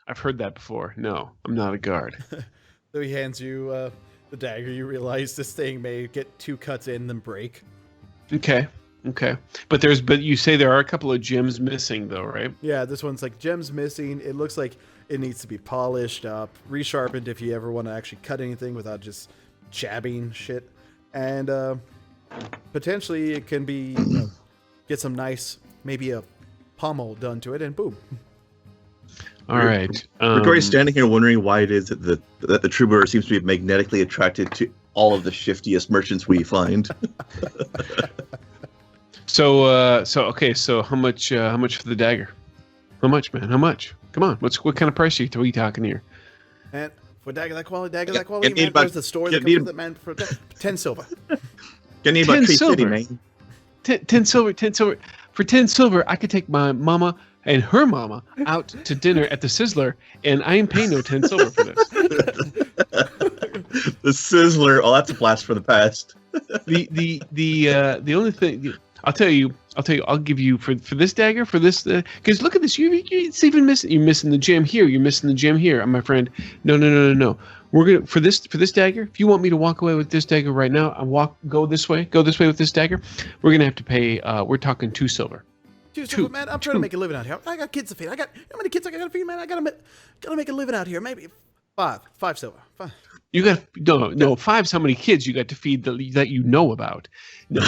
I've heard that before. No, I'm not a guard. So he hands you the dagger. You realize this thing may get 2 cuts in, then break. Okay. But you say there are a couple of gems missing, though, right? Yeah, this one's like gems missing. It looks like it needs to be polished up, resharpened if you ever want to actually cut anything without just jabbing shit. And potentially it can be, get some nice, maybe a pommel done to it, and boom. All right. Gregori's standing here wondering why it is that the troubadour seems to be magnetically attracted to all of the shiftiest merchants we find. So how much for the dagger? How much, man? How much? Come on. What kind of price are we talking here? And for dagger that quality, man, about- there's the store that need- comes with it, man, for 10 silver. Gonna need 10 about 350, silver. man. 10 silver. 10 silver. For 10 silver, I could take my mama and her mama out to dinner at the Sizzler, and I ain't paying no 10 silver for this. The Sizzler. Oh, that's a blast from the past. The only thing I'll tell you, I'll give you for this dagger, for this, because look at this, it's even missing. You're missing the gem here. You're missing the gem here, my friend. No. We're gonna for this dagger. If you want me to walk away with this dagger right now, go this way with this dagger. We're gonna have to pay. We're talking 2 silver. 2 silver, man. I'm trying to make a living out here. I got kids to feed. How many kids I got to feed, man? I gotta make a living out here. Maybe 5 silver. 5. You got no 5's how many kids you got to feed that you know about. No.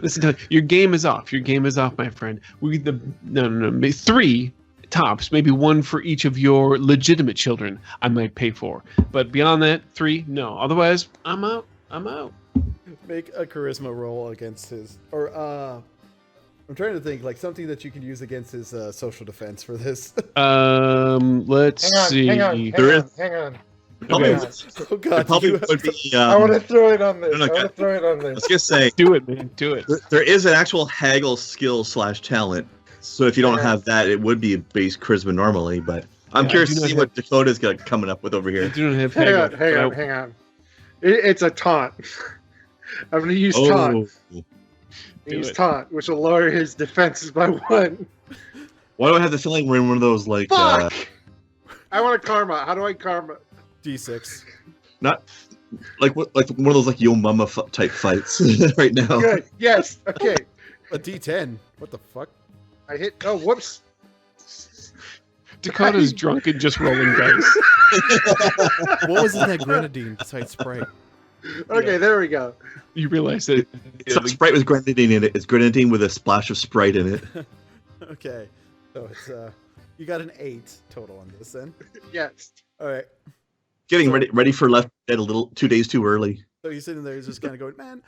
Listen, your game is off. Your game is off, my friend. No. 3 tops, maybe 1 for each of your legitimate children. I might pay for, but beyond that, 3, no. Otherwise, I'm out. Make a charisma roll against his, or I'm trying to think like something that you can use against his social defense for this. Let's see. Hang on. Probably, Okay. Oh God! probably would be. I want to throw it on this. no, I Let's just say Do it, man. Do it. there is an actual haggle skill / talent. So if you don't have that, it would be a base charisma normally. But I'm Yeah, I curious do to not see have- what Dakota's got coming up with over I here. do not have Hang on. It's a taunt. I'm going to use taunt. Do Use it. taunt, which will lower his defenses by 1. Why do I have the feeling we're in one of those like Fuck! I want a karma. How do I karma? D6. not like one of those like Yo Mama type fights right now? Good. Yes. Okay. A D10. What the fuck? I hit. Oh, whoops. Dakota's drunk and just rolling dice. What was in that grenadine besides Sprite? Okay, there we go. You realize that It's not Sprite with grenadine in it. It's grenadine with a splash of Sprite in it. Okay, so it's you got an 8 total on this then. Yes. All right. Getting ready for Left Dead 2 days too early. So he's sitting there, he's just kind of going, man,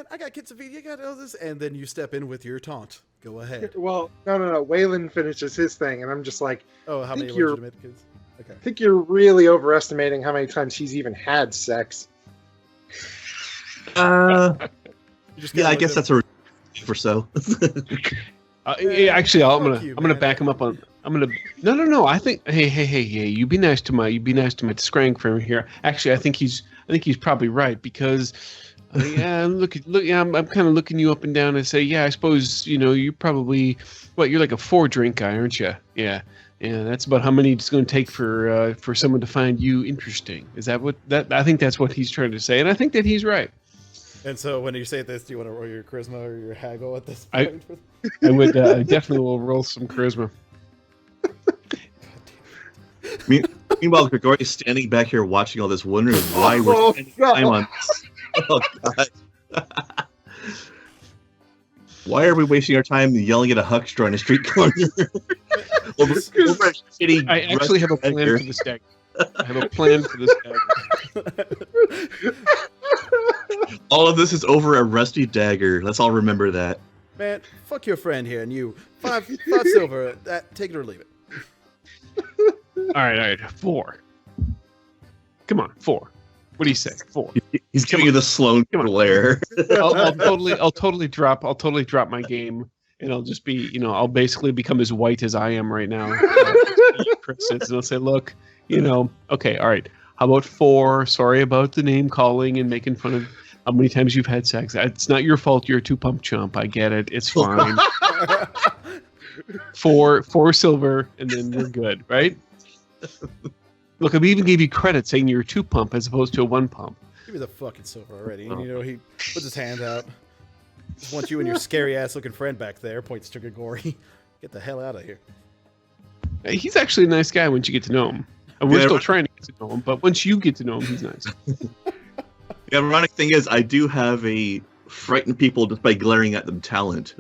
I got kids to feed. You got all this, and then you step in with your taunt. Go ahead. Well, no. Waylon finishes his thing, and I'm just like, Oh, how I many think you're- legitimate kids? Okay. I think you're really overestimating how many times he's even had sex. You just Yeah, kinda I look guess at that's a for so. actually, I'm Fuck gonna you, I'm gonna man. back him up on. I'm gonna no. I think hey. You be nice to my scrank friend here. Actually, I think he's probably right because. I'm kind of looking you up and down and say, yeah, I suppose you're probably you're like a 4 drink guy, aren't you? Yeah, that's about how many it's going to take for someone to find you interesting. Is that what that? I think that's what he's trying to say, and I think that he's right. And so when you say this, do you want to roll your charisma or your haggle at this I- point? I would I definitely will roll some charisma. Meanwhile, Gregori's standing back here watching all this, wondering why we're spending time on this. Oh, God. Why are we wasting our time yelling at a huckster on a street corner? over a shitty I actually have a plan restaurant for this deck. I have a plan for this deck. All of this is over a rusty dagger. Let's all remember that. Man, fuck your friend here and you. 5 silver. Take it or leave it. All right, 4. Come on, 4. What do you say? 4. He's giving you the Sloan Come on. glare. I'll totally drop my game, and I'll just be, I'll basically become as white as I am right now. Chris says, and I'll say, look, okay, all right. How about 4? Sorry about the name calling and making fun of how many times you've had sex. It's not your fault. You're a 2-pump chump. I get it. It's fine. 4 silver, and then we're good, right? Look, I even gave you credit saying you're a 2 pump as opposed to a 1 pump. Give me the fucking silver already. And, he puts his hand out. Just wants you and your scary ass looking friend back there. Points to Grigori. Get the hell out of here. Hey, he's actually a nice guy once you get to know him. And we're still trying to get to know him, but once you get to know him, he's nice. The ironic thing is, I do have a frighten people just by glaring at them talent.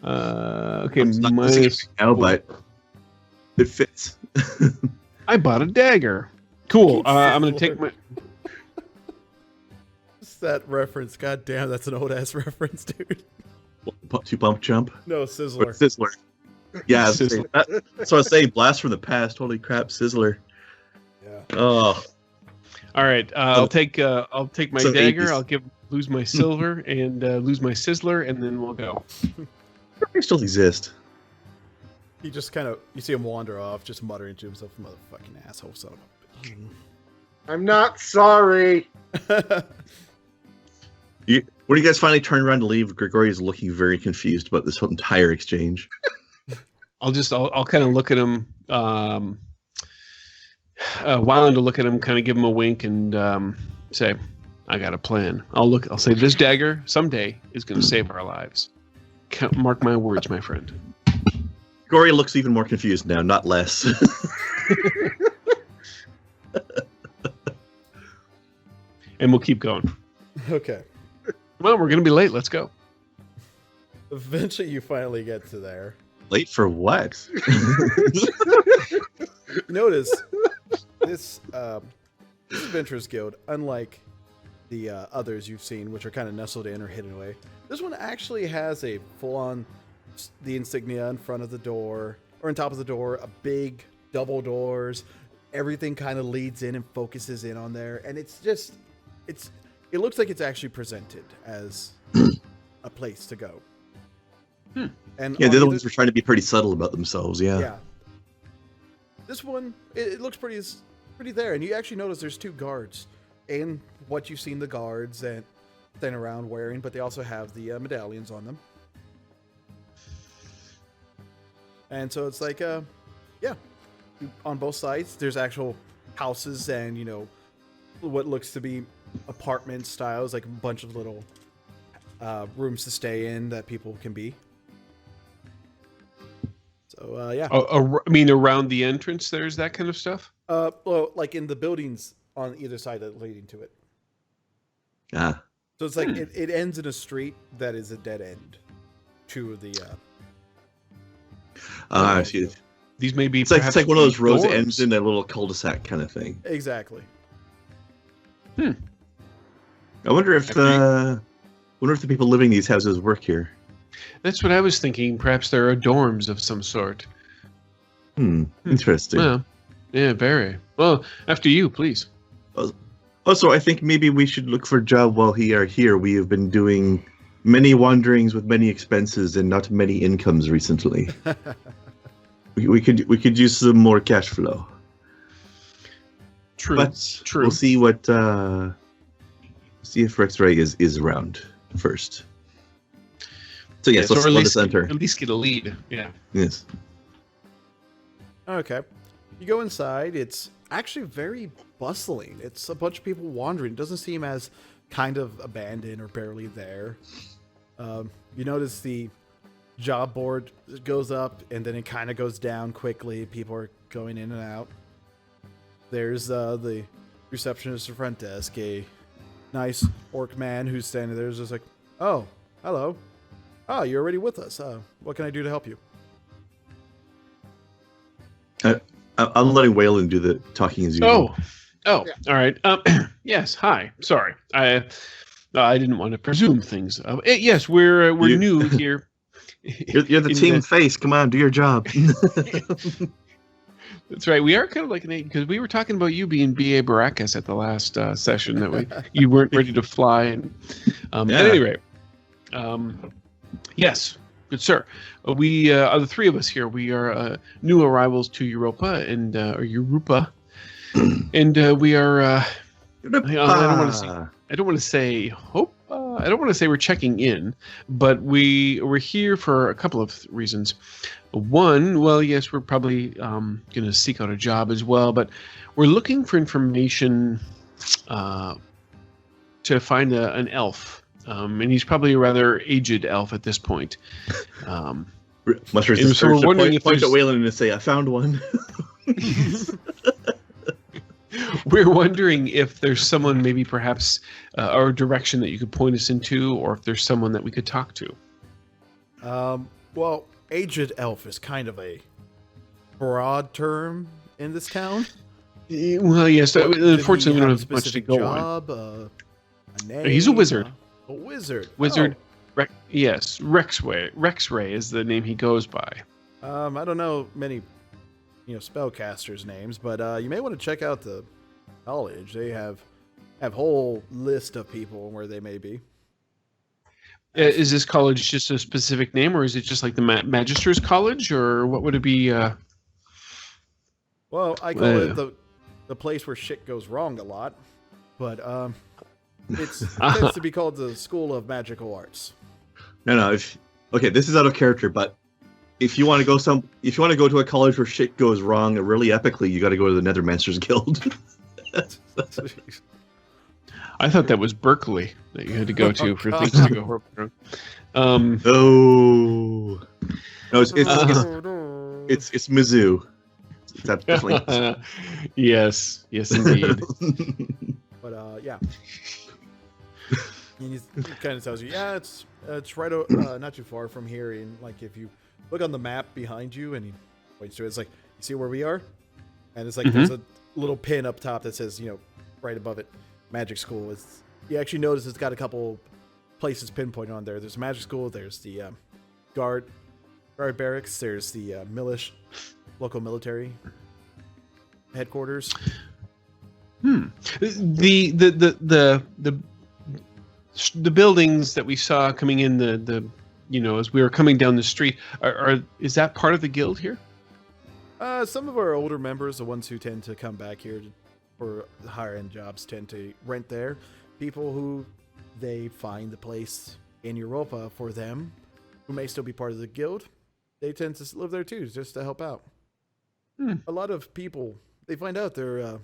Okay, minus now, but it fits. I bought a dagger. Cool. I'm gonna take my. What's that reference? God damn, that's an old ass reference, dude. 2 pump jump? No, Sizzler. Or Sizzler. Yeah, Sizzler. That's what I was saying. Blast from the past. Holy crap, Sizzler. Yeah. Oh. All right. I'll take my dagger. 80s. I'll lose my silver and lose my sizzler, and then we'll go. They still exist. He just you see him wander off, just muttering to himself, motherfucking asshole son of a bitch. I'm not sorry. When you guys finally turn around to leave, Grigori is looking very confused about this whole entire exchange. I'll kind of look at him, while to look at him, kind of give him a wink and say, I got a plan. I'll say this dagger someday is going to save our lives. Mark my words, my friend. Grigori looks even more confused now, not less. And we'll keep going. Okay. Well, we're going to be late. Let's go. Eventually, you finally get to there. Late for what? Notice this Adventurers Guild, unlike the others you've seen, which are kind of nestled in or hidden away, this one actually has a full-on the insignia in front of the door or on top of the door, a big double doors. Everything kind of leads in and focuses in on there, and it looks like it's actually presented as a place to go. And yeah, the other ones were trying to be pretty subtle about themselves. Yeah. This one, it looks pretty there, and you actually notice there's 2 guards, and what you've seen the guards and then around wearing, but they also have the medallions on them. And so it's like, on both sides, there's actual houses and, what looks to be apartment styles, like a bunch of little rooms to stay in that people can be. So, yeah. I mean, around the entrance, there's that kind of stuff? Well, like in the buildings on either side that leading to it. Ah. So it's like it ends in a street that is a dead end to the. I see. These may be. It's like one of those roads that doors. ends in a little cul-de-sac kind of thing. Exactly. I wonder if the people living in these houses work here. That's what I was thinking. Perhaps there are dorms of some sort. Interesting. Well, yeah, very. Well, after you, please. Also, I think maybe we should look for a job while we are here. We have been doing many wanderings with many expenses and not many incomes recently. we could use some more cash flow. True. But True. We'll see what see if Rex Ray is around first. So yes, or let's enter. At least get a lead. Yeah. Yes. Okay. You go inside. It's actually very bustling. It's a bunch of people wandering. It doesn't seem as kind of abandoned or barely there. You notice the job board goes up and then it kind of goes down quickly. People are going in and out. There's the receptionist at the front desk, a nice orc man who's standing there, just like, oh, hello. Oh, you're already with us. What can I do to help you? I'm letting Waylon do the talking as usual. Oh, all right. Yes. Hi. Sorry. I didn't want to presume things. Yes, we're new here. You're the team face. Come on, do your job. That's right. We are kind of like an eight because we were talking about you being B.A. Baracus at the last session that you weren't ready to fly. And at any rate, yes, good sir. We are the 3 of us here. We are new arrivals to Europa and or Europa, and we are. I don't want to say hope. I don't want to say we're checking in, but we're here for a couple of reasons. One, well, yes, we're probably going to seek out a job as well, but we're looking for information to find an elf, and he's probably a rather aged elf at this point. Must resist and so we're wondering if point at there's- Waylon and say, "I found one." We're wondering if there's someone maybe perhaps or a direction that you could point us into, or if there's someone that we could talk to. Well, aged elf is kind of a broad term in this town. Well, yes. Did he Unfortunately, we don't a have much to specific go on. job, a name, He's a wizard. A wizard. Wizard. Yes, Rexray is the name he goes by. I don't know many, spellcasters' names, but you may want to check out the college. They have whole list of people where they may be. Is this college just a specific name, or is it just like the Magister's College, or what would it be? Well, I call it the place where shit goes wrong a lot, but it tends to be called the School of Magical Arts. No. Okay, this is out of character, but if you want to go to a college where shit goes wrong really epically, you got to go to the Nethermancers Guild. I thought that was Berkeley that you had to go to for things to go horribly wrong. No, it's Mizzou. That's definitely. Yes, indeed. But yeah, and he kind of tells you, yeah, it's right, not too far from here. And like, if you look on the map behind you, and he points to it, it's like, you see where we are, and it's like there's a little pin up top that says, right above it, Magic School. You actually notice it's got a couple places pinpointed on there. There's a Magic School. There's the guard barracks. There's the local military headquarters. The buildings that we saw coming in as we were coming down the street is that part of the guild here? Some of our older members, the ones who tend to come back here for higher end jobs, tend to rent there. People who they find the place in Europa for them, who may still be part of the guild, they tend to live there too, just to help out. A lot of people, they find out they're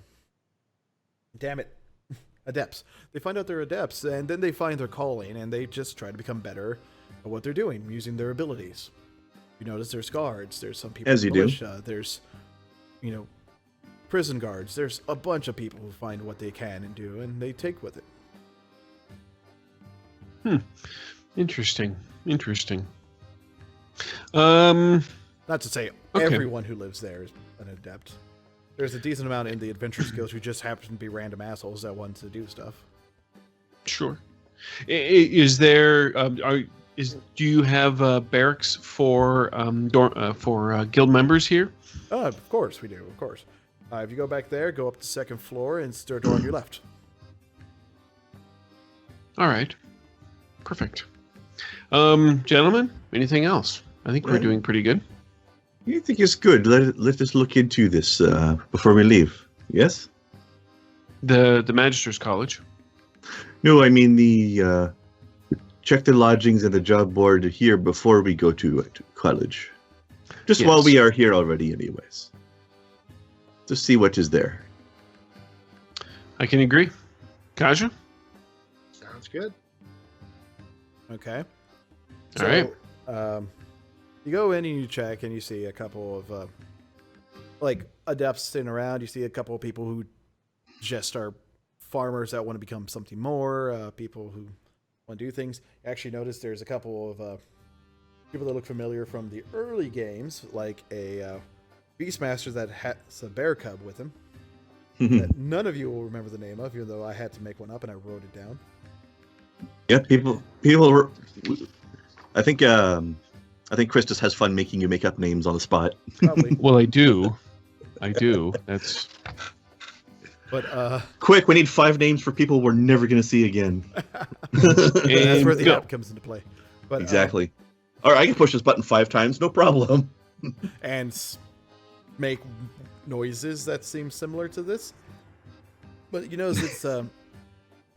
adepts. They find out they're adepts, and then they find their calling, and they just try to become better at what they're doing, using their abilities. You notice there's guards, there's some people As you militia, there's, prison guards. There's a bunch of people who find what they can and do, and they take with it. Interesting. Not to say Okay. everyone who lives there is an adept. There's a decent amount in the adventure skills who just happen to be random assholes that want to do stuff. Sure. Is there? Do you have barracks for guild members here? Of course we do. Of course. If you go back there, go up the second floor, and it's the door on your left. All right. Perfect. Gentlemen, anything else? I think we're doing pretty good. You think it's good? Let us look into this before we leave. Yes. The Magister's College. No, I mean the check the lodgings and the job board here before we go to college. Just Yes. while we are here already, anyways. To see what is there. I can agree. Kaja? Sounds good. Okay. All right. You go in and you check, and you see a couple of adepts sitting around. You see a couple of people who just are farmers that want to become something more. People who want to do things. You actually notice there's a couple of people that look familiar from the early games, like a Beastmaster that has a bear cub with him. That none of you will remember the name of, even though I had to make one up and I wrote it down. Yeah, people were. I think Chris just has fun making you make up names on the spot. Probably. Well, I do. That's. But Quick, we need 5 names for people we're never going to see again. that's where the go. app comes into play. But Exactly. All right, I can push this button 5 times, no problem. and make noises that seem similar to this. But you notice it's a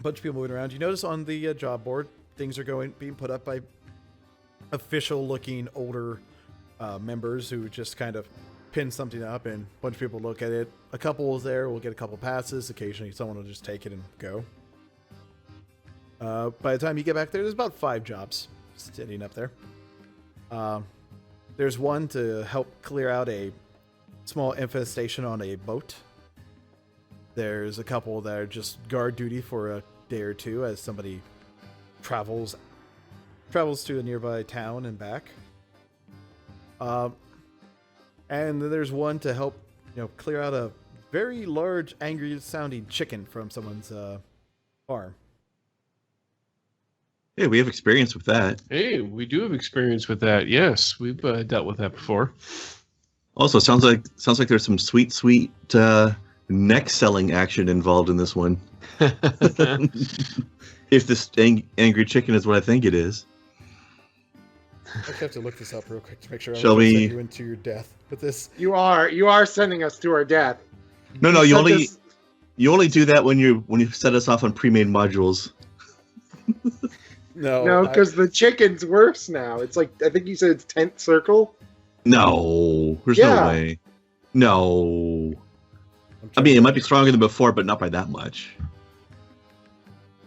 bunch of people moving around. You notice on the job board, things are being put up by official-looking older members who just kind of pin something up, and a bunch of people look at it. A couple is there. We'll get a couple passes. Occasionally, someone will just take it and go. By the time you get back there, there's about 5 jobs sitting up there. There's one to help clear out a small infestation on a boat. There's a couple that are just guard duty for a day or two as somebody travels to a nearby town and back. And then there's one to help, clear out a very large, angry-sounding chicken from someone's farm. Hey, we have experience with that. Hey, we do have experience with that. Yes, we've dealt with that before. Also, sounds like there's some sweet neck selling action involved in this one. If this angry chicken is what I think it is. I have to look this up real quick to make sure I Shall don't we- send you into your death with this. You are sending us to our death. No, you sent only us- you only do that when you set us off on pre-made modules. No, because the chicken's worse now. It's like, I think you said it's 10th circle. No, there's Yeah. no way. No. I mean, it might be stronger than before, but not by that much.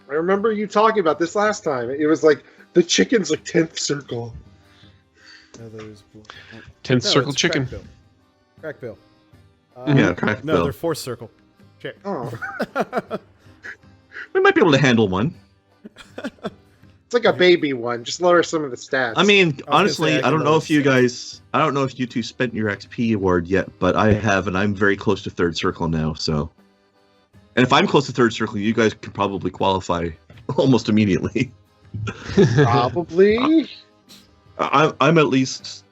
I remember you talking about this last time. It was like, the chicken's like 10th circle. There's 10th circle it's chicken. Crackbill. Yeah, crack No, bill. they're 4th circle. Check. Oh. We might be able to handle one. It's like a baby one. Just lower some of the stats. I mean, gonna honestly, say I I don't can know if you lower guys, I don't know if you two spent your XP award yet, but I have, and I'm very close to 3rd circle now, so. And if I'm close to 3rd circle, you guys could probably qualify almost immediately. probably. I'm at least,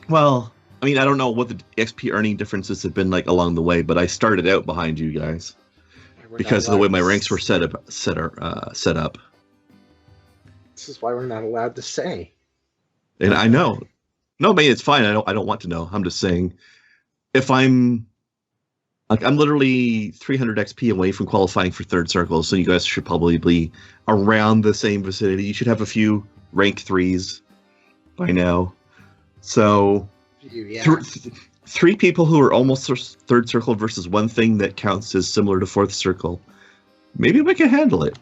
well, I mean, I don't know what the XP earning differences have been like along the way, but I started out behind you guys because of the way my ranks were set up. This is why we're not allowed to say. And I know, no, man, it's fine. I don't want to know. I'm just saying, if I'm literally 300 XP away from qualifying for 3rd circle, so you guys should probably be around the same vicinity. You should have a few rank 3s by now. So, Yeah. 3 people who are almost 3rd circle versus one thing that counts as similar to 4th circle. Maybe we can handle it.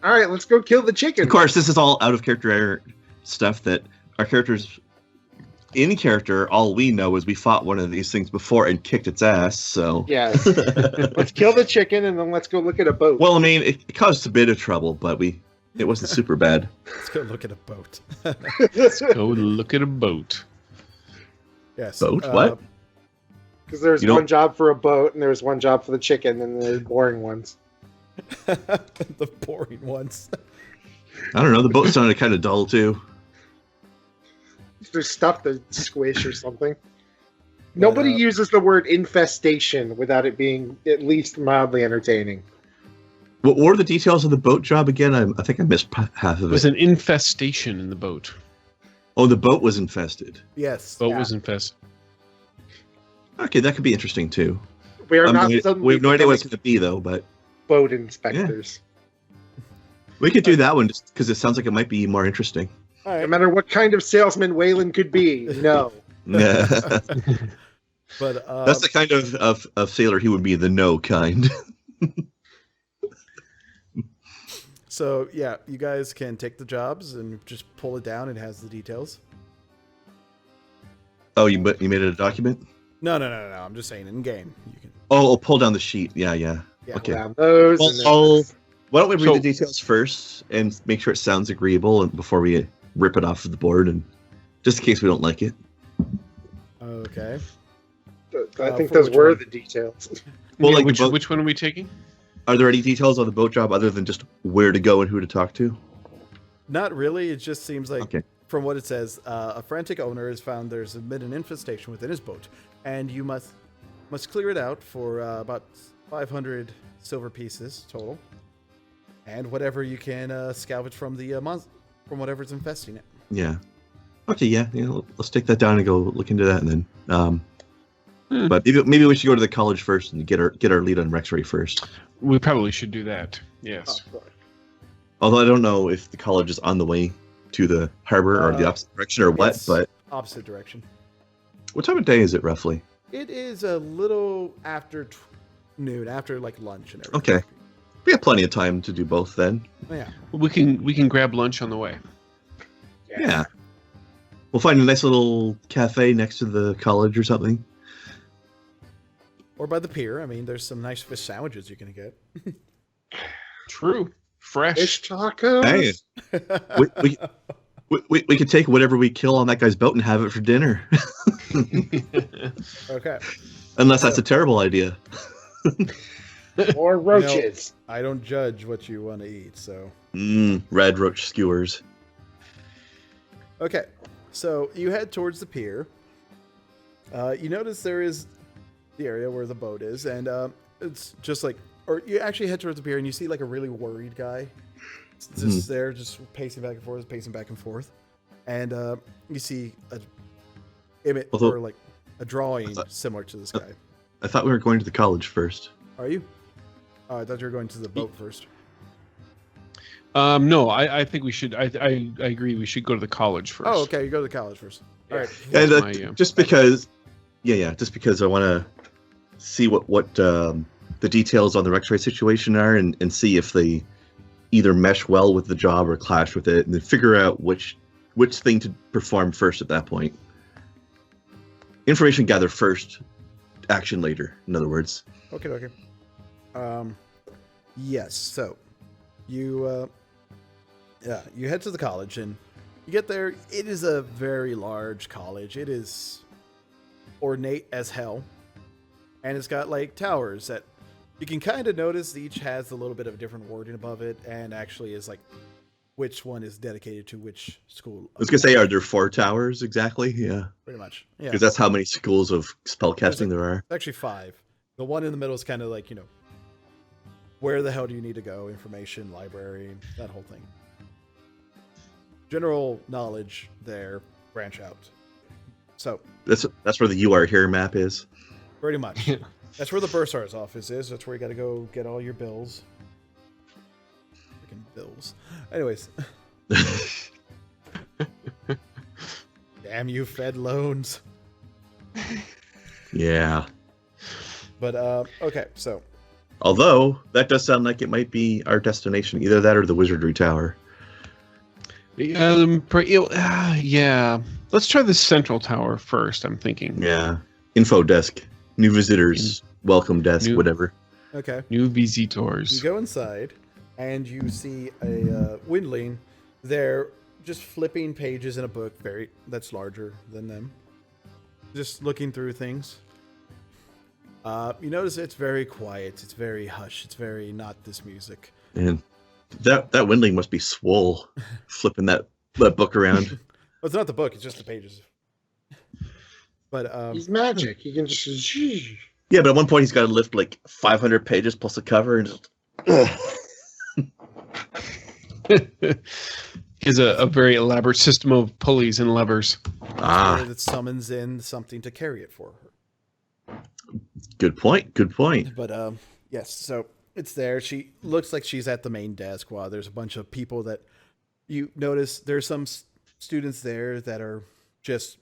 All right, let's go kill the chicken. Of course, this is all out of character stuff that our characters, in character, all we know is we fought one of these things before and kicked its ass, so. Yes. Let's kill the chicken and then let's go look at a boat. Well, I mean, it caused a bit of trouble, but it wasn't super bad. Let's go look at a boat. Go look at a boat. Yes. Boat? What? Because there's You don't- one job for a boat and there's one job for the chicken and there's boring ones. The boring ones. I don't know, the boat sounded kind of dull, too. There's stuff to squish or something. Nobody uses the word infestation without it being at least mildly entertaining. What were the details of the boat job again? I think I missed half There of was it. an infestation in the boat. Oh, the boat was infested. Yes. Boat Yeah. was infested. Okay, that could be interesting, too. We are We not suddenly have no idea what it's becoming going to be, though, but boat inspectors. we could do that one just because it sounds like it might be more interesting. All No right. matter what kind of salesman Waylon could be, no. That's But the kind of sailor he would be, the no kind. so yeah, you guys can take the jobs and just pull it down. It has the details. Oh, you made it a document? No. I'm just saying in game you can. Oh, pull down the sheet. Yeah. Yeah. Okay. Around those. Well, and then- why don't we read So- the details first and make sure it sounds agreeable and before we rip it off of the board, and just in case we don't like it. Okay. I think for those which were one? the details. Well, Yeah, like which, the boat- which one are we taking? Are there any details on the boat job other than just where to go and who to talk to? Not really. It just seems like, Okay. from what it says, a frantic owner has found there's been an infestation within his boat, and you must clear it out for about 500 silver pieces total, and whatever you can salvage from the from whatever's infesting it. Yeah. Okay. Yeah. Let's take that down and go look into that, and then. But maybe we should go to the college first and get our lead on Rexray first. We probably should do that. Yes. Although I don't know if the college is on the way to the harbor or the opposite direction or what, It's but opposite direction. what time of day is it roughly? It is a little after noon, after like lunch and everything. Okay. We have plenty of time to do both then. Yeah. We can grab lunch on the way. Yeah. We'll find a nice little cafe next to the college or something. Or by the pier. I mean, there's some nice fish sandwiches you can get. True. Fresh. Fish tacos. Hey, we could take whatever we kill on that guy's boat and have it for dinner. Okay. Unless that's a terrible idea. Or roaches. I don't judge what you want to eat, so. Red roach skewers. Okay. So you head towards the pier. You notice there is the area where the boat is, and it's just like, or you actually head towards the pier and you see like a really worried guy. Just there, just pacing back and forth. And you see a image or like a drawing similar to this guy. I thought we were going to the college first. Are you? Oh, I thought you were going to the boat first. No, I think we should. I agree. We should go to the college first. Oh, okay. You go to the college first. All right. And just because, just because I want to see what the details on the rectory situation are and see if they either mesh well with the job or clash with it, and then figure out which thing to perform first at that point. Information gather first, action later, in other words. Okay. Yes. So, you head to the college and you get there. It is a very large college. It is ornate as hell, and it's got like towers that you can kind of notice each has a little bit of different wording above it, and actually is like which one is dedicated to which school. I was gonna say, are there 4 towers exactly? Yeah, pretty much. Yeah, because that's how many schools of spellcasting there are. Actually, 5. The one in the middle is kind of like, where the hell do you need to go? Information, library, that whole thing. General knowledge there, branch out. So that's where the "You Are Here" map is. pretty much. That's where the bursar's office is. That's where you got to go get all your bills. Freaking bills. Anyways. Damn you, Fed loans. Yeah. But, okay, so. Although, that does sound like it might be our destination. Either that or the Wizardry Tower. Yeah. Let's try the central tower first, I'm thinking. Yeah. Info desk. New visitors. Welcome desk. Whatever. Okay. New visitors. You go inside, and you see a windling there just flipping pages in a book that's larger than them. Just looking through things. You notice it's very quiet. It's very hush. It's very not this music. And that windling must be swole, flipping that book around. Well, it's not the book. It's just the pages. But he's magic. He can just. Yeah, but at one point he's got to lift like 500 pages plus a cover and just. He has a very elaborate system of pulleys and levers. That summons in something to carry it for her. Good point. But yes, so it's there. She looks like she's at the main desk while there's a bunch of people that you notice. There's some students there that are just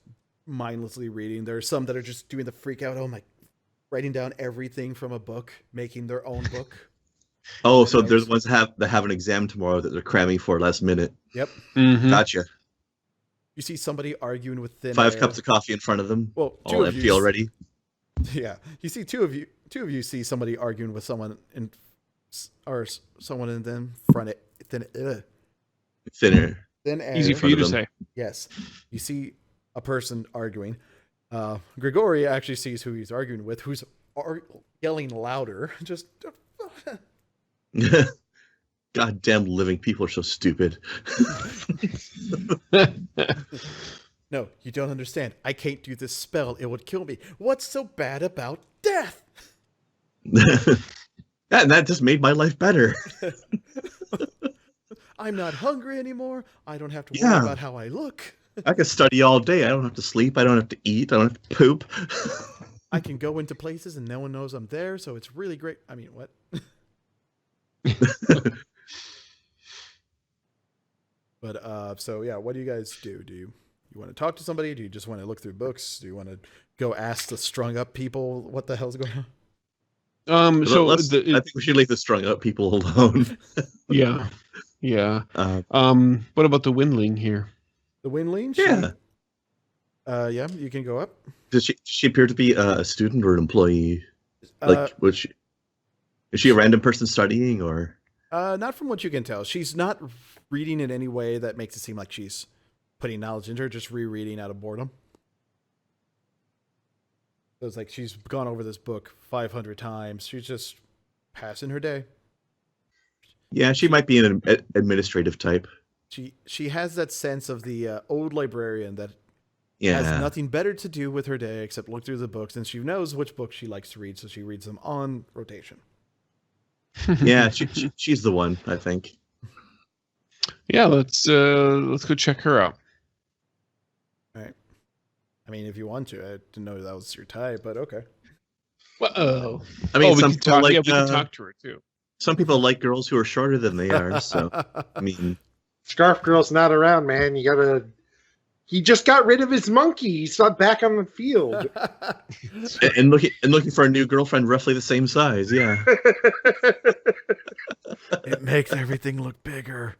mindlessly reading. There are some that are just doing the freak out. Oh my, writing down everything from a book, making their own book. Oh, so there's ones that have an exam tomorrow that they're cramming for last minute. Yep. Mm-hmm. Gotcha. You see somebody arguing with thin 5 air. cups of coffee in front of them. Well, all empty already. Yeah, you see two of you see somebody arguing with someone in them front it Thinner. thin air. Easy for you to say. Yes, you see a person arguing. Grigori actually sees who he's arguing with, who's yelling louder. Just Goddamn living people are so stupid. No, you don't understand. I can't do this spell. It would kill me. What's so bad about death? And that just made my life better. I'm not hungry anymore. I don't have to worry about how I look. I can study all day. I don't have to sleep. I don't have to eat. I don't have to poop. I can go into places and no one knows I'm there, so it's really great. I mean, what? But so yeah, what do you guys do? Do you want to talk to somebody? Do you just want to look through books? Do you want to go ask the strung up people what the hell's going on? I think we should leave the strung up people alone. Yeah. What about the Windling here? The Winling? Yeah. Yeah, you can go up. Does she appear to be a student or an employee? Like, is she a random person studying, or? Not from what you can tell. She's not reading in any way that makes it seem like she's putting knowledge into her, just rereading out of boredom. So it's like she's gone over this book 500 times. She's just passing her day. Yeah, she might be an administrative type. She has that sense of the old librarian that Yeah. has nothing better to do with her day except look through the books, and she knows which books she likes to read, so she reads them on rotation. Yeah, she's the one, I think. Yeah, let's go check her out. All right. I mean, if you want to, I didn't know that was your type, but okay. Well, I mean, we some can people talk. like Yeah, we can talk to her too. some people like girls who are shorter than they are. So I mean, Scarf Girl's not around, man. You gotta. He just got rid of his monkey. He's not back on the field. and looking for a new girlfriend roughly the same size. Yeah. It makes everything look bigger.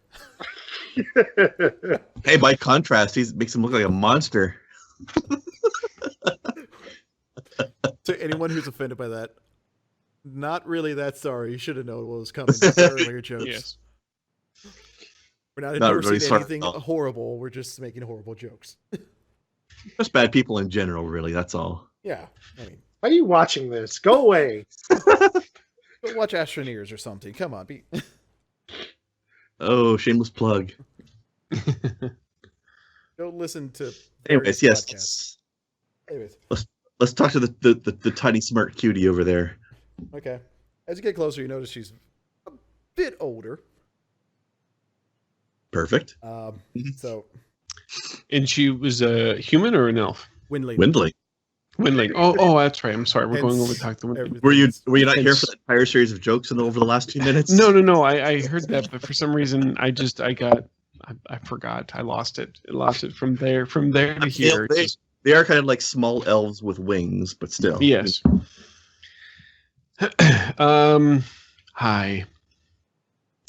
Hey, by contrast, he makes him look like a monster. To anyone who's offended by that, not really that sorry. You should have known what was coming. That's earlier jokes. Yes. We're not Not endorsing really sorry anything at all. horrible. We're just making horrible jokes. Just bad people in general, really. That's all. Yeah. I mean, Why are you watching this? Go away. go watch Astroneers or something. Come on. Oh, shameless plug. Go listen to. Anyways, various yes. podcasts. Anyways, Let's talk to the tiny smart cutie over there. okay. As you get closer, you notice she's a bit older. Perfect. So, And she was a human or an elf? Windley. Windley. Windling. Oh, that's right. I'm sorry. We're going Hence, over to talk to Windling. everything Were you is- not here for that entire series of jokes over the last 2 minutes? No. I heard that, but for some reason, I forgot. I lost it. I lost it from there to here. They are kind of like small elves with wings, but still. Yes. Hi.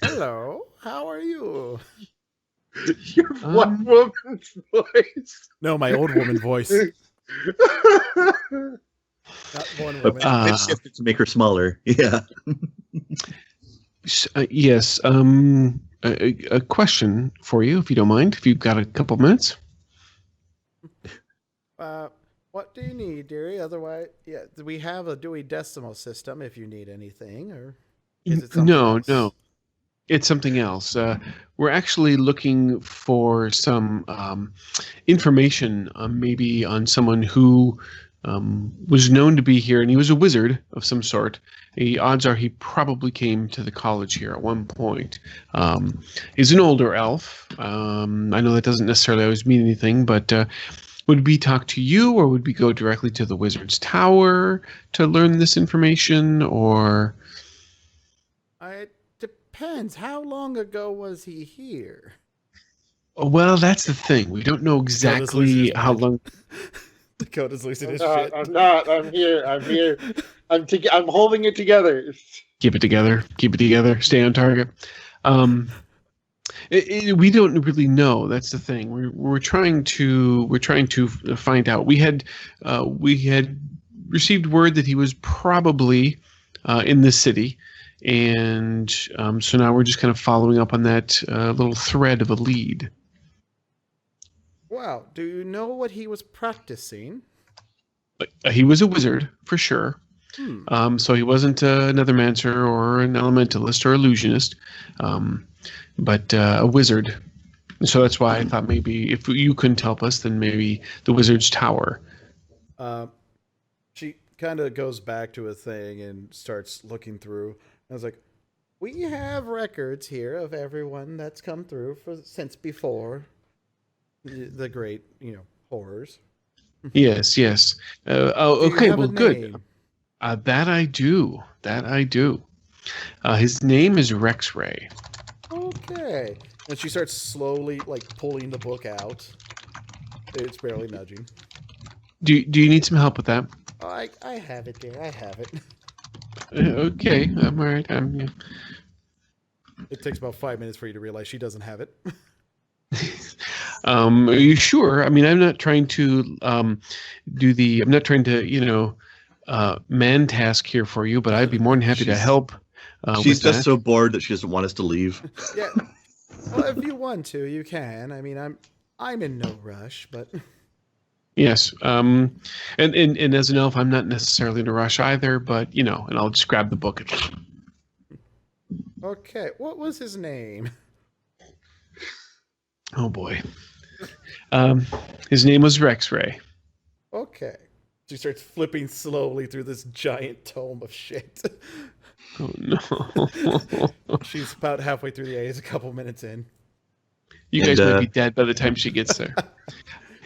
Hello. How are you? Your one woman's voice. No, my old woman voice. Not one But woman. they shifted to make her smaller. Yeah. Yes. A question for you, if you don't mind, if you've got a couple minutes. What do you need, dearie? Otherwise, yeah, we have a Dewey Decimal System if you need anything, or is it something else? No. It's something else. We're actually looking for some information, maybe on someone who was known to be here, and he was a wizard of some sort. The odds are he probably came to the college here at one point. He's an older elf. I know that doesn't necessarily always mean anything, but would we talk to you, or would we go directly to the wizard's tower to learn this information, or... It depends. How long ago was he here? Well, that's the thing. We don't know exactly how long... Dakota's losing his No, shit. I'm not. I'm here. I'm holding it together. Keep it together. Stay on target. We don't really know. That's the thing. We're trying to find out. We had received word that he was probably in the city, and so now we're just kind of following up on that little thread of a lead. Wow. Do you know what he was practicing? He was a wizard for sure. So he wasn't another mancer or an elementalist or illusionist, but a wizard. So that's why I thought maybe if you couldn't help us, then maybe the wizard's tower. She kind of goes back to a thing and starts looking through. I was like, we have records here of everyone that's come through since before the great, horrors. Yes. Do you Okay. have Well, a good. name? That I do. His name is Rex Ray. Oh, Okay. And she starts slowly, pulling the book out. It's barely nudging. Do you need some help with that? Oh, I have it there. I have it. Okay, I'm all right. Yeah. It takes about 5 minutes for you to realize she doesn't have it. Are you sure? I mean, I'm not trying to I'm not trying to man task here for you, but I'd be more than happy to help. She's just so bored that she doesn't want us to leave. Yeah. Well, if you want to, you can. I mean, I'm in no rush, but Yes. And as an elf, I'm not necessarily in a rush either, but and I'll just grab the book. okay. What was his name? Oh boy. His name was Rex Ray. Okay. She starts flipping slowly through this giant tome of shit. Oh no. She's about halfway through the A. He's a couple minutes in. You guys might be dead by the time she gets there.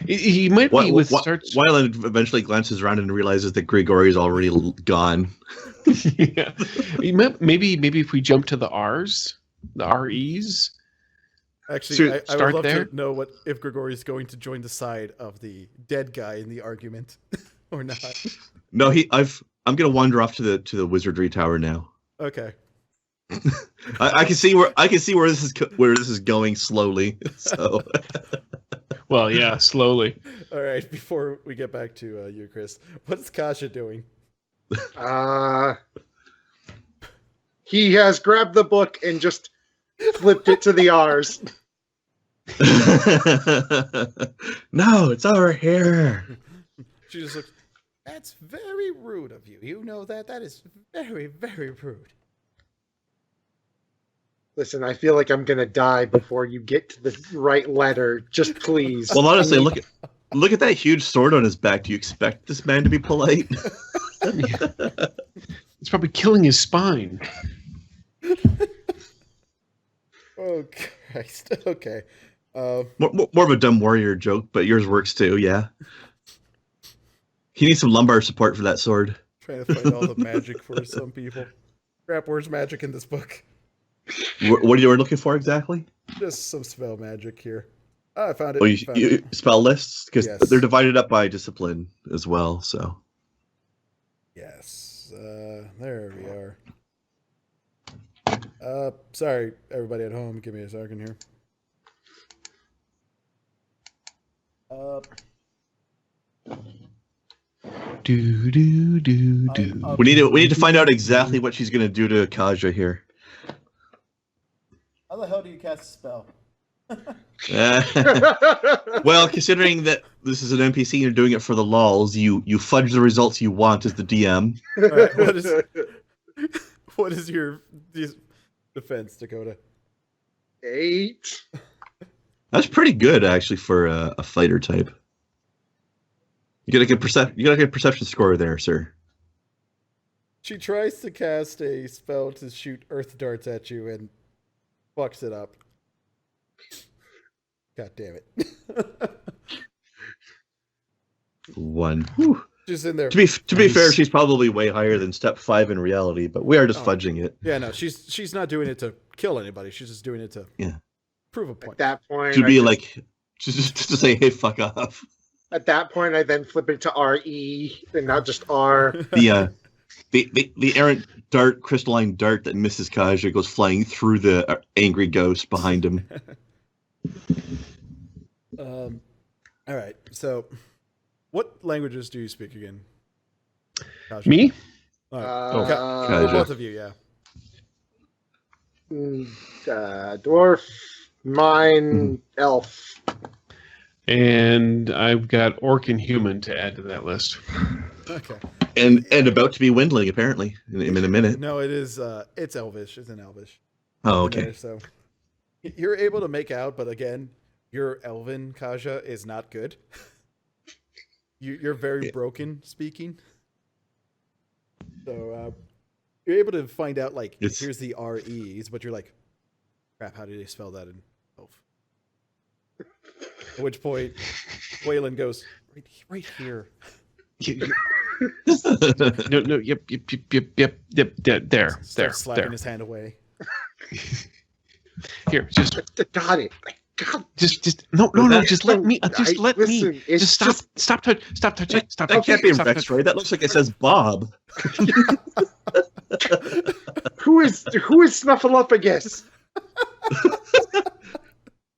He might be with starts. Wyland eventually glances around and realizes that Grigori's already gone. Yeah. Maybe if we jump to the R's, the REs. Actually, I would love there? to know if Grigori's going to join the side of the dead guy in the argument or not. No, I'm gonna wander off to the wizardry tower now. Okay. I can see where this is going slowly. So. Well, yeah, slowly. All right. Before we get back to you, Chris, what's Kasha doing? He has grabbed the book and just flipped it to the R's. No, it's over here. She just looks. That's very rude of you. You know that. That is very, very rude. Listen, I feel like I'm gonna die before you get to the right letter. Just please. Well, honestly, look at that huge sword on his back. Do you expect this man to be polite? It's probably killing his spine. Oh Christ. Okay. More of a dumb warrior joke, but yours works too. Yeah. He needs some lumbar support for that sword. Trying to find all the magic for some people. Crap, where's magic in this book? What are you looking for exactly? Just some spell magic here. Oh, I found it. Oh, you spell lists? Because Yes. they're divided up by discipline as well, so. Yes. There we are. Sorry, everybody at home. Give me a second here. Do. We need to find out exactly what she's going to do to Kaja here. How the hell do you cast a spell? Well, considering that this is an NPC and you're doing it for the lols, you fudge the results you want as the DM. All right, what is your defense, Dakota? 8. That's pretty good, actually, for a fighter type. You got a good perception score there, sir. She tries to cast a spell to shoot earth darts at you and fucks it up. God damn it. 1. Whew. She's in there. To be fair, she's probably way higher than step 5 in reality, but we are just fudging it. Yeah, no, she's not doing it to kill anybody. She's just doing it to prove a point. At that point, To be like, just to say, hey, fuck off. At that point, I then flip it to RE and not just R. The errant dart, crystalline dart that misses Kaja goes flying through the angry ghost behind him. All right. So, what languages do you speak again? Kasha? Me? Kaja. Both of you, yeah. Dwarf, mine, elf. And I've got orc and human to add to that list. Okay. And about to be windling, apparently, in a minute. No, it is. It's Elvish. It's an Elvish. Oh, in there, okay. so you're able to make out, but again, your Elven Kaja is not good. You're very broken speaking. So you're able to find out here's the REs, but you're like, crap, how do they spell that in Elf? At which point, Waylon goes, right here. No, yep, there, Starts slapping there. his hand away. Here, just Got it. God, just no, just let me. listen, it's Just stop touching. Stop touching. That can't be Stop Rex, touching. right? That looks like it says Bob. who is Snuffleupagus?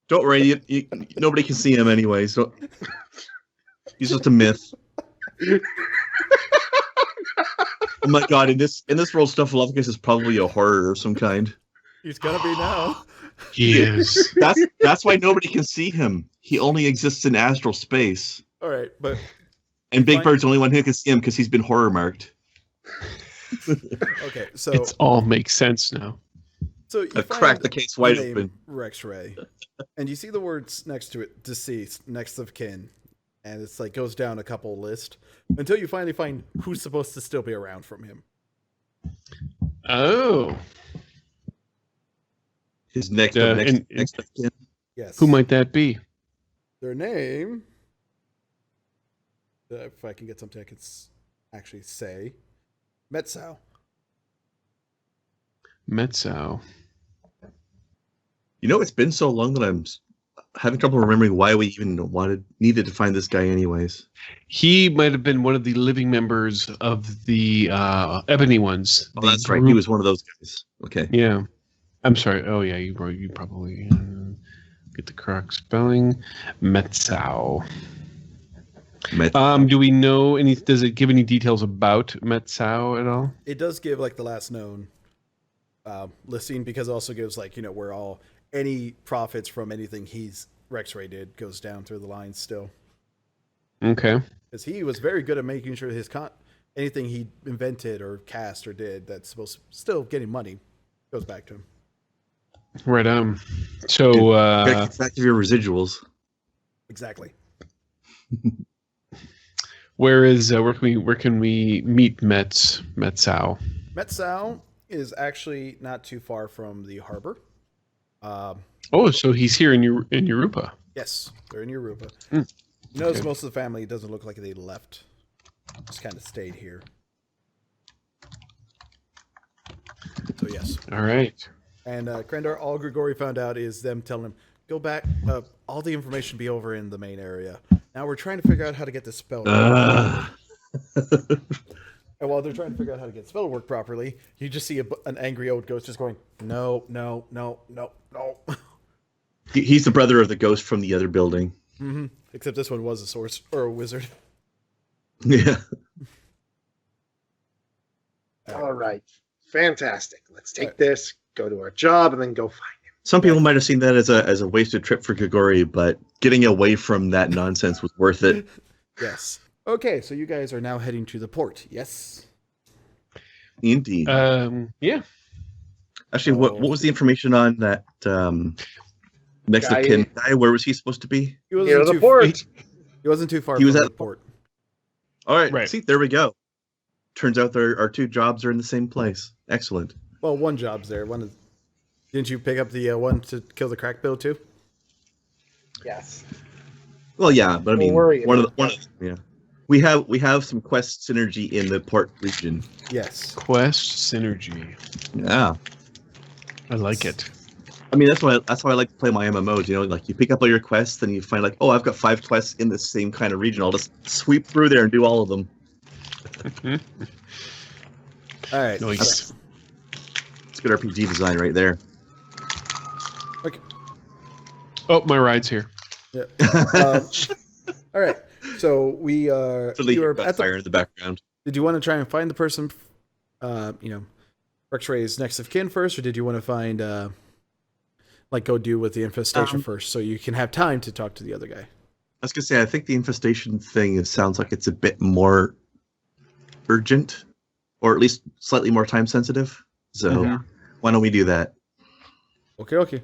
Don't worry, nobody can see him anyway. So he's just a myth. Oh my god! In this world, Snuffleupagus is probably a horror of some kind. He's gonna be now. Yes. That's why nobody can see him. He only exists in astral space. All right, but And Big Bird's the only one who can see him because he's been horror marked. okay, so It all makes sense now. so you I've find cracked the case wide name open. Rex Ray, and you see the words next to it, deceased, next of kin, and it's like goes down a couple list until you finally find who's supposed to still be around from him. Oh, His next and- of kin. Yes. who might that be? Their name? If I can get something I can actually say. Metzau. Metzau. You know, it's been so long that I'm having trouble remembering why we even needed to find this guy anyways. He might have been one of the living members of the Ebony ones. Oh, the that's right. He group- was one of those guys. Okay. Yeah. I'm sorry. Oh, yeah. You probably get the correct spelling. Metzau. Do we know any? Does it give any details about Metzau at all? It does give like the last known listing because it also gives like, where any profits from anything Rex Ray did goes down through the lines still. Okay. Because he was very good at making sure anything he invented or cast or did that's supposed to still getting money goes back to him. Right. So. Get back to your residuals. Exactly. Where can we meet Metzau? Metzau is actually not too far from the harbor. Oh, so he's here in Europa. Yes, they're in Europa. Mm, You notice okay. most of the family doesn't look like they left. Just kind of stayed here. So yes. All right. And Krendar, all Grigori found out is them telling him, go back, all the information be over in the main area. Now we're trying to figure out how to get the spell. And while they're trying to figure out how to get spell to work properly, you just see an angry old ghost just going, no, no, no, no, no. He's the brother of the ghost from the other building. Mm-hmm. Except this one was a sorcerer or a wizard. Yeah. All right. Fantastic. Let's take this, go to our job, and then go find him. Some people might have seen that as a wasted trip for Grigori, but getting away from that nonsense was worth it. Yes. Okay, so you guys are now heading to the port. Yes. Indeed. Yeah. Actually, what was the information on that next of kin guy? Where was he supposed to be? He Near the port. He wasn't too far He was from at the port. All right. Right. See, there we go. Turns out our two jobs are in the same place. Excellent. Well, one job's there. Didn't you pick up the one to kill the crack bill too? Yes. Well, yeah, but I mean, worry one of about them, yeah. We have some quest synergy in the port region. Yes. Quest synergy. Yeah. I like it. I mean, that's why I like to play my MMOs. You know, like you pick up all your quests, and you find like, oh, I've got 5 quests in the same kind of region. I'll just sweep through there and do all of them. All right. Nice. It's good RPG design right there. Okay. Oh, my ride's here. Yeah. All right. So we are. So they You are got at fire the, in the background. did you want to try and find the person? Rex Ray's next of kin first, or did you want to find go deal with the infestation first, so you can have time to talk to the other guy? I was gonna say, I think the infestation thing sounds like it's a bit more urgent, or at least slightly more time sensitive. So why don't we do that? Okay.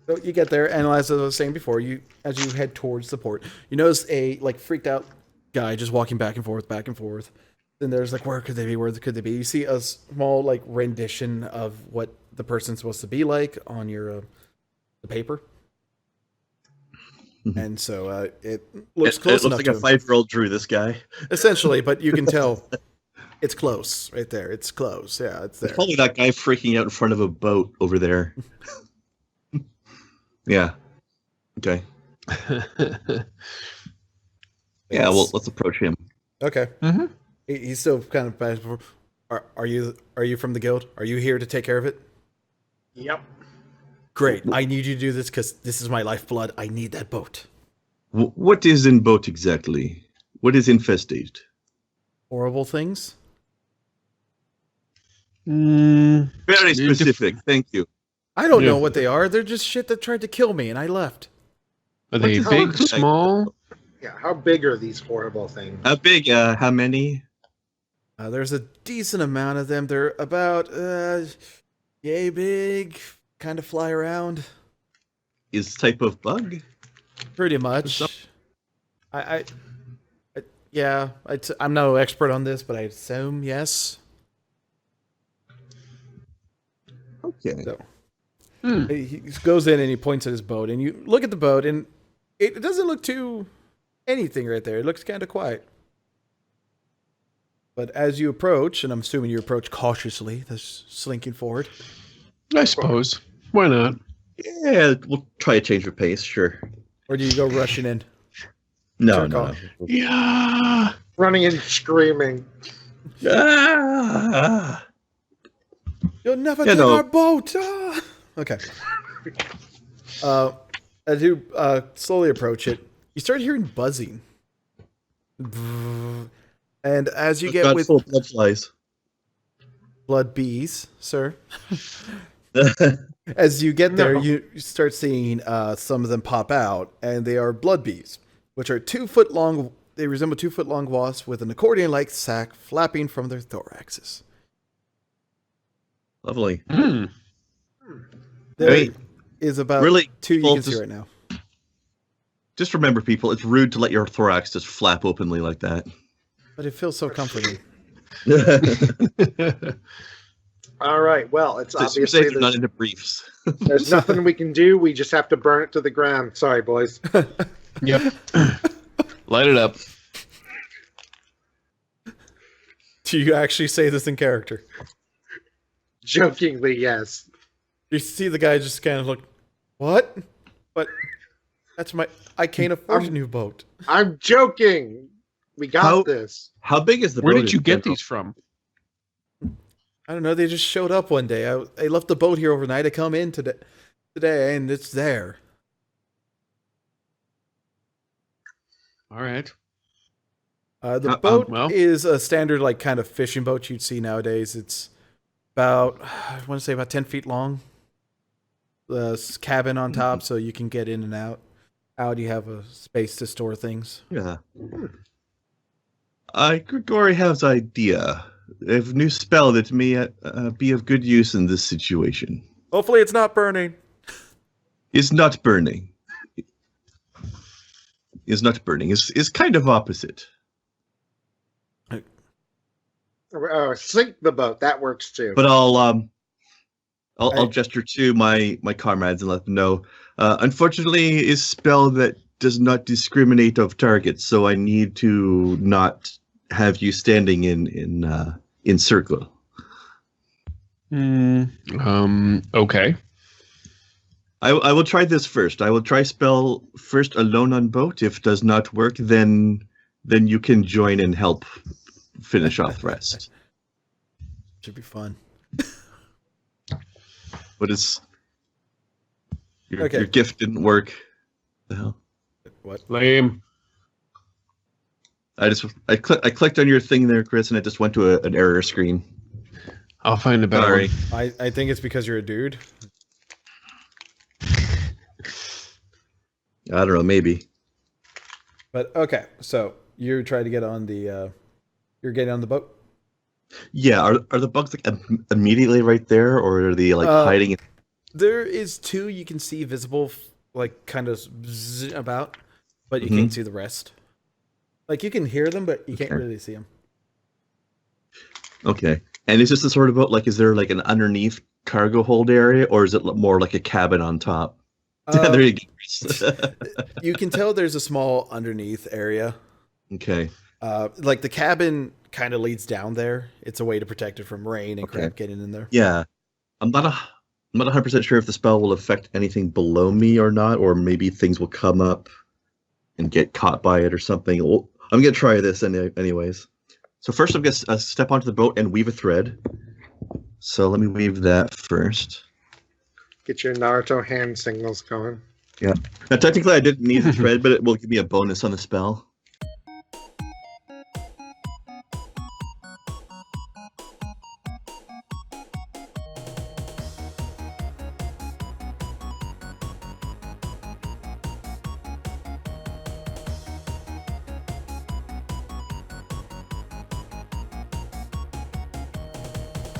So you get there, and as I was saying before, as you head towards the port, you notice a freaked out guy just walking back and forth. Then there's where could they be? Where could they be? You see a small rendition of what the person's supposed to be like on your the paper, and so it looks close It looks enough like to a him. 5-year-old drew this guy. Essentially, but you can tell It's close, right there. It's close. Yeah, it's there. It's probably that guy freaking out in front of a boat over there. Yeah. Okay. Yeah, well, let's approach him. Okay. Mm-hmm. He's still kind of bad. Are you from the guild? Are you here to take care of it? Yep. Great. I need you to do this because this is my lifeblood. I need that boat. What is in boat exactly? What is infested? Horrible things. Very specific. Thank you. I don't know what they are. They're just shit that tried to kill me, and I left. Are they What's big, wrong? small? Yeah. How big are these horrible things? How big? How many? There's a decent amount of them. They're about yay big. Kind of fly around. Is type of bug? Pretty much. I'm no expert on this, but I assume yes. Okay. So he goes in and he points at his boat, and you look at the boat, and it doesn't look too anything right there. It looks kind of quiet. But as you approach, and I'm assuming you approach cautiously, that's slinking forward. I suppose. Why not? Yeah, we'll try to change the pace, sure. Or do you go rushing in? No, Jerk no. off. Yeah. Running and screaming. Ah! You'll never Yeah, take no. our boat. Ah! Okay. As you slowly approach it, you start hearing buzzing. And as you get with full of blood flies. blood bees, sir, as you get there, you start seeing some of them pop out, and they are blood bees, which are 2 foot long. They resemble 2 foot long wasps with an accordion-like sac flapping from their thoraxes. Lovely. There Wait, is about really, 2 you people can see just- right now. Just remember, people, it's rude to let your thorax just flap openly like that. But it feels so comforting. All right. Well, it's So you're obviously saying they're not into briefs. there's nothing we can do. We just have to burn it to the ground. Sorry, boys. Yep. Light it up. Do you actually say this in character? Jokingly, yes. You see the guy just kind of look, what? But that's I can't afford a new boat. I'm joking. We got this. How big is the Where boat did you in get general? these from? I don't know. They just showed up one day. I left the boat here overnight. I come in today, and it's there. All right. The boat well. is a standard, like, kind of fishing boat you'd see nowadays. It's about, I want to say, about 10 feet long. The cabin on top, so you can get in and out. Out, you have a space to store things. Yeah. Grigori has idea. I have a new spell that may be of good use in this situation. Hopefully, it's not burning. It's not burning. It's not burning. It's kind of opposite. Sink the boat. That works too. But I'll gesture to my comrades and let them know. Unfortunately, it's a spell that does not discriminate of targets, so I need to not have you standing in circle. Okay. I will try this first. I will try spell first alone on boat. If does not work, then you can join and help finish off the rest. Should be fun. But it's your Okay. gift didn't work. The hell? What? Lame. I clicked on your thing there, Chris, and it just went to an error screen. I'll find a better Sorry. one. I think it's because you're a dude. I don't know, maybe. But okay, so you try to get on the. You're getting on the boat. Yeah, are the bugs like immediately right there, or are they like hiding? There is 2 you can see visible, like kind of about, but you can't see the rest. Like you can hear them, but you can't really see them. Okay. And is this the sort of boat, like, is there like an underneath cargo hold area, or is it more like a cabin on top? There you go. You can tell there's a small underneath area. Okay. Like the cabin kind of leads down there. It's a way to protect it from rain and crap getting in there. Yeah, I'm not 100% sure if the spell will affect anything below me or not, or maybe things will come up and get caught by it or something. Well, I'm gonna try this anyways. So first, I'm gonna step onto the boat and weave a thread. So let me weave that first. Get your Naruto hand signals going. Yeah. Now, technically, I didn't need the thread, but it will give me a bonus on the spell.